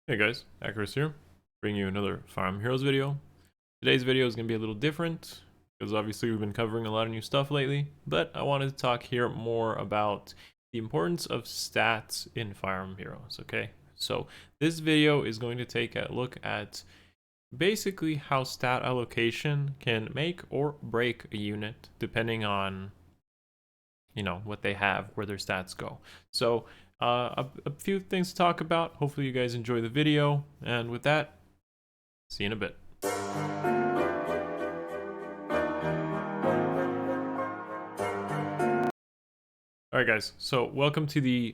Hey guys, Akariss here, bringing you another Fire Emblem Heroes video. Today's video is going to be a little different, because obviously we've been covering a lot of new stuff lately, but I wanted to talk here more about the importance of stats in Fire Emblem Heroes, okay? So this video is going to take a look at basically how stat allocation can make or break a unit, depending on, what they have, where their stats go. So a few things to talk about. Hopefully you guys enjoy the video, and with that, see you in a bit. Alright guys, so welcome to the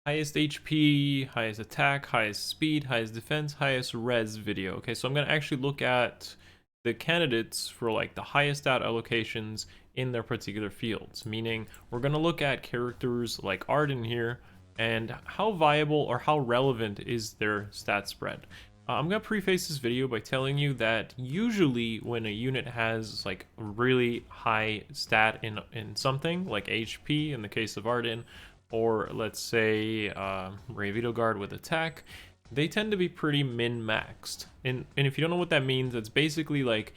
highest HP, highest attack, highest speed, highest defense, highest res video. Okay, so I'm going to actually look at the candidates for like the highest stat allocations in their particular fields, meaning we're going to look at characters like Arden here and how viable or how relevant is their stat spread. I'm going to preface this video by telling you that usually when a unit has like a really high stat in something like HP in the case of Arden, or let's say Edelgard with attack, they tend to be pretty min-maxed. And if you don't know what that means, that's basically like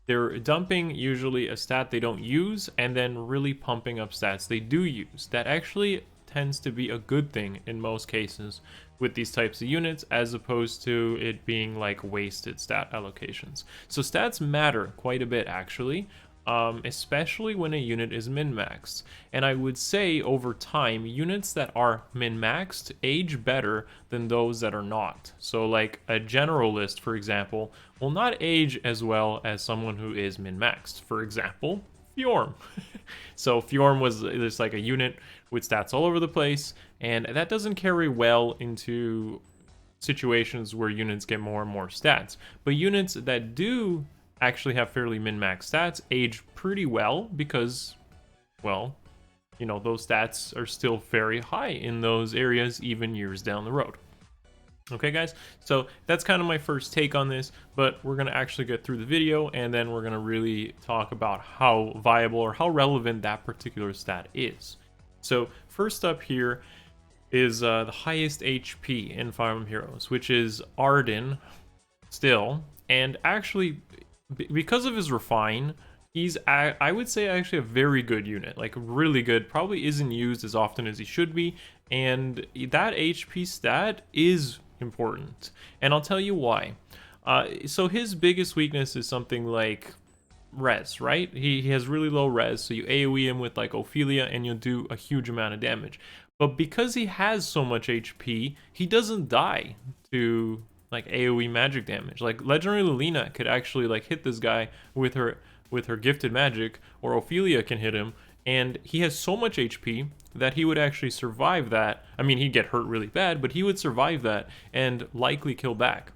they're dumping usually a stat they don't use and then really pumping up stats they do use. That actually tends to be a good thing in most cases with these types of units, as opposed to it being like wasted stat allocations. So stats matter quite a bit actually. Especially when a unit is min-maxed. And I would say over time, units that are min-maxed age better than those that are not. So like a generalist, for example, will not age as well as someone who is min-maxed. For example, Fjorm. So Fjorm was just like a unit with stats all over the place, and that doesn't carry well into situations where units get more and more stats. But units that do actually have fairly min-max stats age pretty well because, well, those stats are still very high in those areas even years down the road. Okay guys, so that's kind of my first take on this, but we're going to actually get through the video and then we're going to really talk about how viable or how relevant that particular stat is. So first up here is the highest HP in Fire Emblem Heroes, which is Arden still, and actually because of his refine, he's, I would say, actually a very good unit, like really good. Probably isn't used as often as he should be, and that HP stat is important, and I'll tell you why. So his biggest weakness is something like res, right? He has really low res, so you AoE him with like Ophelia and you'll do a huge amount of damage. But because he has so much HP, he doesn't die to like AoE magic damage. Like Legendary Lilina could actually like hit this guy with her gifted magic, or Ophelia can hit him, and he has so much HP that he would actually survive that. I mean, he'd get hurt really bad, but he would survive that and likely kill back.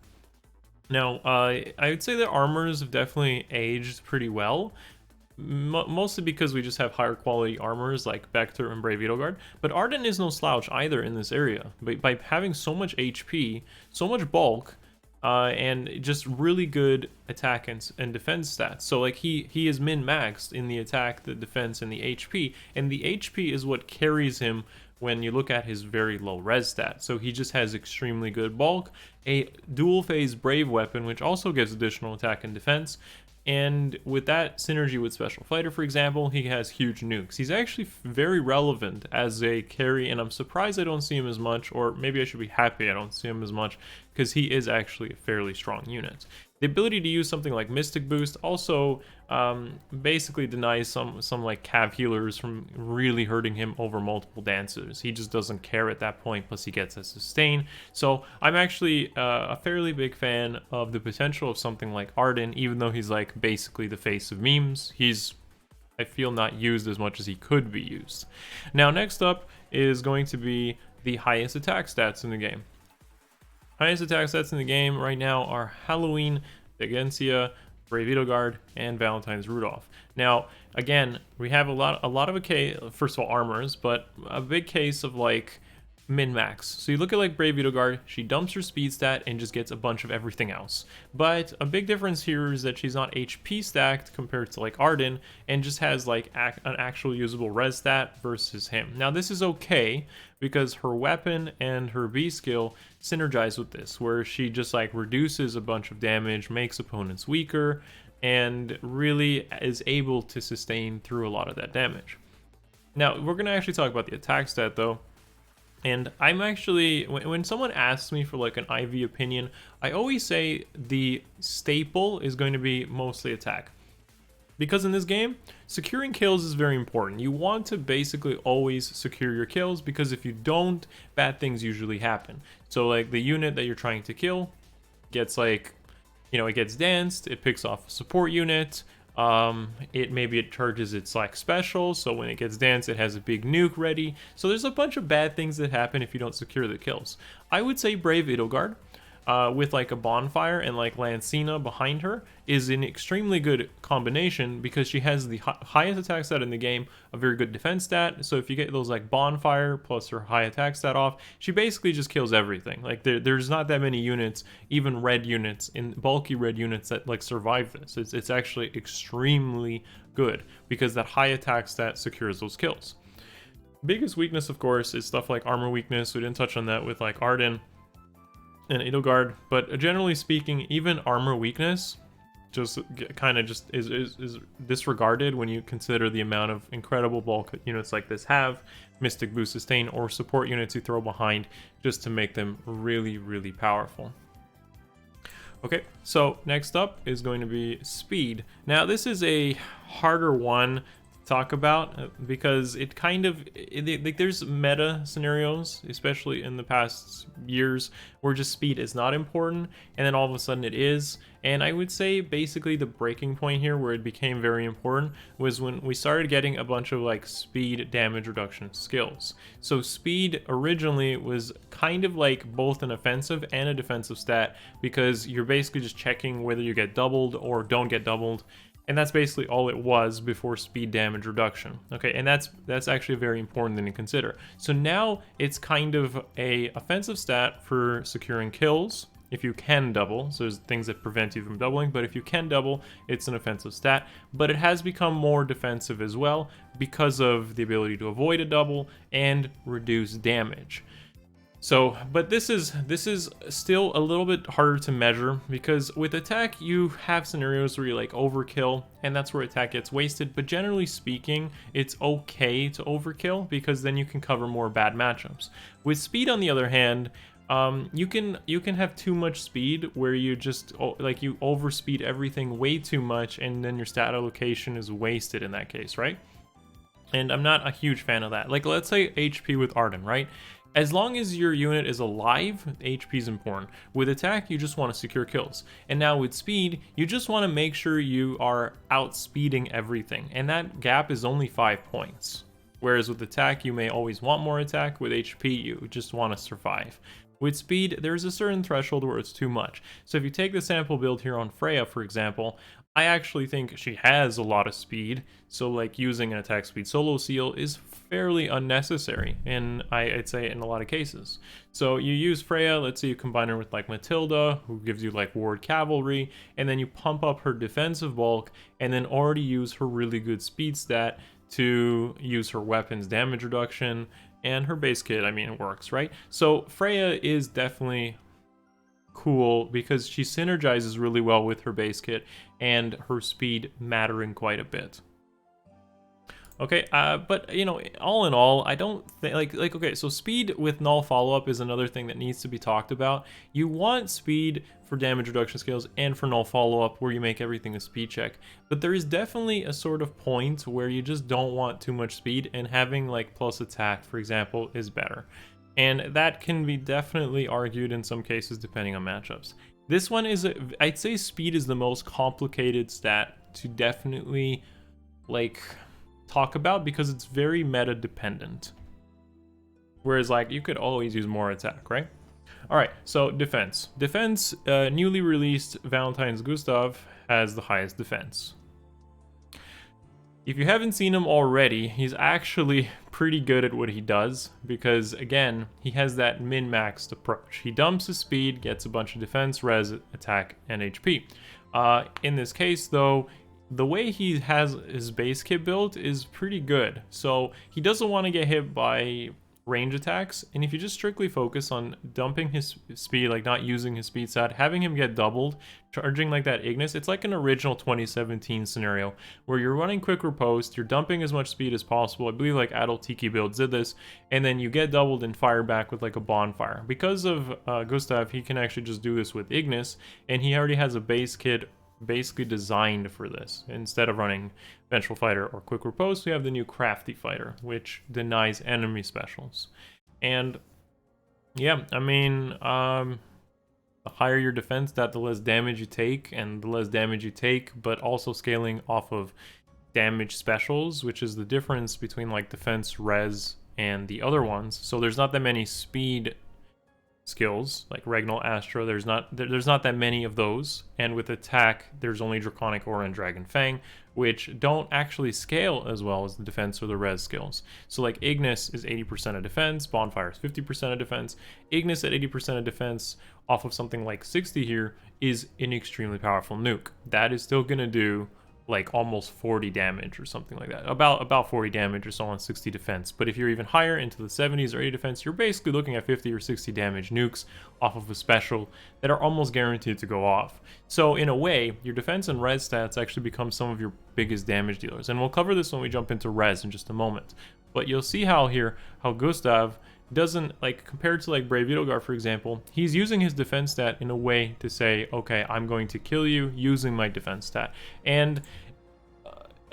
Now, I would say that armors have definitely aged pretty well, mostly because we just have higher quality armors like Vector and Brave Edelgard. But Arden is no slouch either in this area. By having so much HP, so much bulk, and just really good attack and defense stats. So like he is min-maxed in the attack, the defense, and the HP. And the HP is what carries him when you look at his very low res stat. So he just has extremely good bulk, a dual phase brave weapon, which also gives additional attack and defense. And with that synergy with Special Fighter, for example, he has huge nukes. He's actually very relevant as a carry, and I'm surprised I don't see him as much, or maybe I should be happy I don't see him as much, because he is actually a fairly strong unit. The ability to use something like Mystic Boost also basically denies some like cav healers from really hurting him over multiple dances. He just doesn't care at that point, plus he gets a sustain. So I'm actually a fairly big fan of the potential of something like Arden, even though he's like basically the face of memes. He's, I feel, not used as much as he could be used. Now next up is going to be the highest attack stats in the game. Highest attack stats in the game right now are Halloween, Degencia, Brave Edelgard, and Valentine's Rudolph. Now, again, we have a lot of first of all armors, but a big case of like min-max. So you look at like Brave Edelgard, she dumps her speed stat and just gets a bunch of everything else. But a big difference here is that she's not HP stacked compared to like Arden, and just has like an actual usable res stat versus him. Now this is okay because her weapon and her B skill synergize with this, where she just like reduces a bunch of damage, makes opponents weaker, and really is able to sustain through a lot of that damage. Now we're gonna actually talk about the attack stat though. And I'm actually, when someone asks me for like an IV opinion, I always say the staple is going to be mostly attack. Because in this game, securing kills is very important. You want to basically always secure your kills, because if you don't, bad things usually happen. So like the unit that you're trying to kill gets like, you know, it gets danced, it picks off a support unit, maybe it charges its like special, so when it gets danced it has a big nuke ready. So there's a bunch of bad things that happen if you don't secure the kills. I would say Brave Edelgard with like a bonfire and like Lancina behind her is an extremely good combination, because she has the highest attack stat in the game, a very good defense stat. So if you get those like bonfire plus her high attack stat off, she basically just kills everything. Like there's not that many units, even red units, in bulky red units, that like survive this. It's actually extremely good because that high attack stat secures those kills. Biggest weakness of course is stuff like armor weakness. We didn't touch on that with like Arden and Edelgard, but generally speaking, even armor weakness just kind of just is disregarded when you consider the amount of incredible bulk units like this have, Mystic Boost Sustain, or support units you throw behind just to make them really, really powerful. Okay, so next up is going to be speed. Now this is a harder one talk about because it kind of like there's meta scenarios, especially in the past years, where just speed is not important and then all of a sudden it is. And I would say basically the breaking point here where it became very important was when we started getting a bunch of like speed damage reduction skills. So speed originally was kind of like both an offensive and a defensive stat, because you're basically just checking whether you get doubled or don't get doubled. And that's basically all it was before speed damage reduction. Okay, and that's actually a very important thing to consider. So now it's kind of a offensive stat for securing kills if you can double. So there's things that prevent you from doubling, but if you can double, it's an offensive stat. But it has become more defensive as well because of the ability to avoid a double and reduce damage. So, but this is still a little bit harder to measure, because with attack you have scenarios where you like overkill and that's where attack gets wasted, but generally speaking it's okay to overkill because then you can cover more bad matchups. With speed on the other hand, you can have too much speed where you just like you overspeed everything way too much, and then your stat allocation is wasted in that case, right? And I'm not a huge fan of that. Like let's say HP with Arden, right? As long as your unit is alive, HP is important. With attack, you just want to secure kills. And now with speed, you just want to make sure you are outspeeding everything. And that gap is only 5 points. Whereas with attack, you may always want more attack. With HP, you just want to survive. With speed, there's a certain threshold where it's too much. So if you take the sample build here on Freyja, for example, I actually think she has a lot of speed. So like using an attack speed solo seal is fairly unnecessary, and I'd say in a lot of cases. So you use Freyja, let's say you combine her with like Matilda, who gives you like ward cavalry, and then you pump up her defensive bulk, and then already use her really good speed stat to use her weapons damage reduction, and her base kit, I mean, it works, right? So Freyja is definitely cool because she synergizes really well with her base kit and her speed mattering quite a bit. Okay, but you know, all in all, I don't think like okay, so speed with null follow-up is another thing that needs to be talked about. You want speed for damage reduction skills and for null follow-up where you make everything a speed check, but there is definitely a sort of point where you just don't want too much speed, and having like plus attack, for example, is better. And that can be definitely argued in some cases depending on matchups. This one is, I'd say speed is the most complicated stat to definitely like talk about because it's very meta dependent. Whereas like you could always use more attack, right? All right, so defense. Defense, newly released Valentine's Gustav has the highest defense. If you haven't seen him already, he's actually pretty good at what he does because, again, he has that min-maxed approach. He dumps his speed, gets a bunch of defense, res, attack, and HP. In this case, though, the way he has his base kit built is pretty good. So he doesn't want to get hit by range attacks, and if you just strictly focus on dumping his speed, like not using his speed stat, having him get doubled, charging like that Ignis, it's like an original 2017 scenario where you're running quick riposte, you're dumping as much speed as possible. I believe like Adult Tiki builds did this, and then you get doubled and fire back with like a bonfire. Because of Gustav, he can actually just do this with Ignis, and he already has a base kit basically designed for this. Instead of running Vengeful Fighter or Quick Riposte, we have the new Crafty Fighter, which denies enemy specials. And yeah, I mean, the higher your defense stat, the less damage you take, and the less damage you take, but also scaling off of damage specials, which is the difference between like defense, res, and the other ones. So there's not that many speed skills like Regnal, Astra. There's not that many of those, and with attack there's only Draconic Aura and Dragon Fang, which don't actually scale as well as the defense or the res skills. So like Ignis is 80% of defense, Bonfire is 50% of defense. Ignis at 80% of defense off of something like 60 here is an extremely powerful nuke. That is still gonna do like almost 40 damage or something like that. About 40 damage or so on 60 defense. But if you're even higher into the 70s or 80 defense, you're basically looking at 50 or 60 damage nukes off of a special that are almost guaranteed to go off. So in a way, your defense and res stats actually become some of your biggest damage dealers. And we'll cover this when we jump into res in just a moment. But you'll see how Gustav doesn't, like, compared to like Brave Edelgard, for example, he's using his defense stat in a way to say, okay, I'm going to kill you using my defense stat. And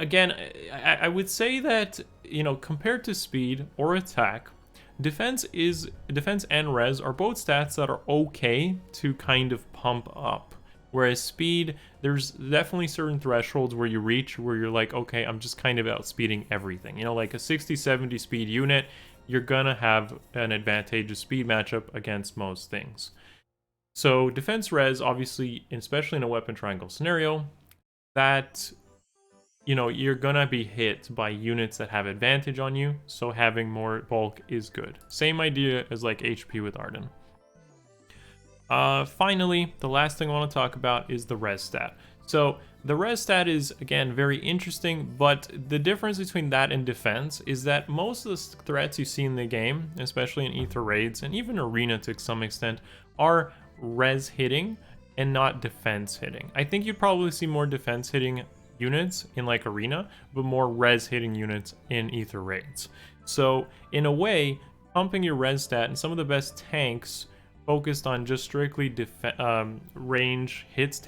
again, I would say that, you know, compared to speed or attack, defense and res are both stats that are okay to kind of pump up. Whereas speed, there's definitely certain thresholds where you reach where you're like, okay, I'm just kind of outspeeding everything. You know, like a 60-70 speed unit, you're gonna have an advantageous speed matchup against most things. So defense res, obviously, especially in a weapon triangle scenario, that, you know, you're gonna be hit by units that have advantage on you, so having more bulk is good. Same idea as like HP with Arden. Finally, the last thing I want to talk about is the res stat. So the res stat is, again, very interesting, but the difference between that and defense is that most of the threats you see in the game, especially in Ether raids and even Arena to some extent, are res hitting and not defense hitting. I think you'd probably see more defense hitting units in like Arena, but more res hitting units in Ether raids. So in a way, pumping your res stat, and some of the best tanks focused on just strictly range hits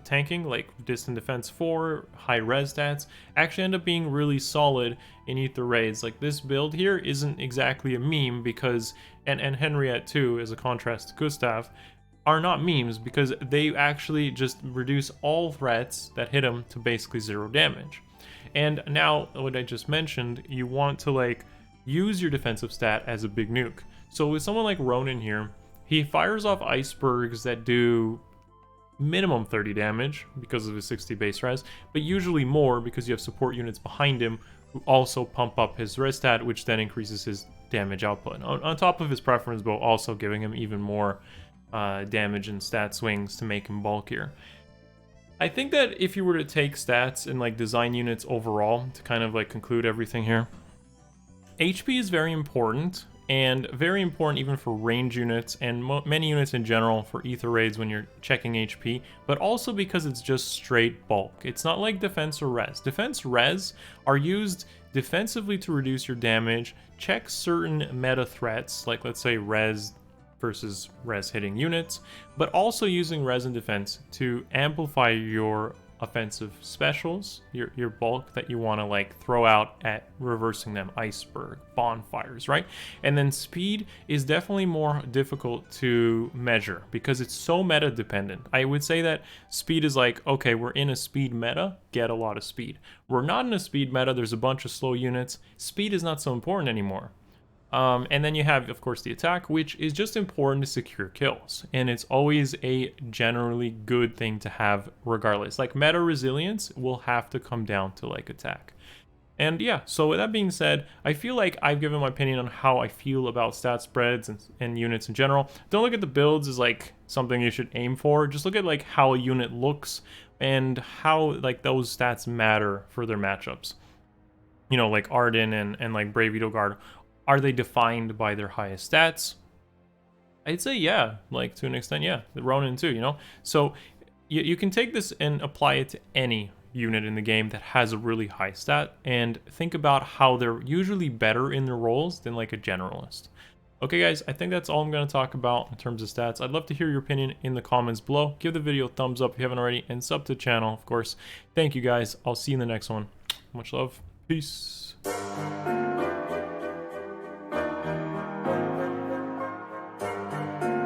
tanking, like distant defense 4, high res stats, actually end up being really solid in Ether raids. Like this build here isn't exactly a meme because, and Henriette too, as a contrast to Gustav, are not memes because they actually just reduce all threats that hit them to basically 0 damage. And now, what I just mentioned, you want to like use your defensive stat as a big nuke. So with someone like Ronan here, he fires off icebergs that do minimum 30 damage because of his 60 base res, but usually more because you have support units behind him who also pump up his res stat, which then increases his damage output. On top of his preference bow, also giving him even more damage and stat swings to make him bulkier. I think that if you were to take stats and like design units overall to kind of like conclude everything here, HP is very important. And very important even for range units and many units in general for Ether raids when you're checking HP, but also because it's just straight bulk. It's not like defense or res. Defense res are used defensively to reduce your damage, check certain meta threats, like let's say res versus res hitting units, but also using res and defense to amplify your offensive specials, your bulk that you want to like throw out at reversing them, iceberg, bonfires, right? And then speed is definitely more difficult to measure because it's so meta dependent. I would say that speed is like, okay, we're in a speed meta, get a lot of speed. We're not in a speed meta, there's a bunch of slow units. Speed is not so important anymore. And then you have, of course, the attack, which is just important to secure kills. And it's always a generally good thing to have regardless. Like meta resilience will have to come down to like attack. And yeah, so with that being said, I feel like I've given my opinion on how I feel about stat spreads and units in general. Don't look at the builds as like something you should aim for. Just look at like how a unit looks and how like those stats matter for their matchups. You know, like Arden and like Brave Edelgard, are they defined by their highest stats? I'd say yeah, like to an extent, yeah. The Ronan too, you know? So you can take this and apply it to any unit in the game that has a really high stat and think about how they're usually better in their roles than like a generalist. Okay guys, I think that's all I'm going to talk about in terms of stats. I'd love to hear your opinion in the comments below. Give the video a thumbs up if you haven't already, and sub to the channel, of course. Thank you guys. I'll see you in the next one. Much love. Peace.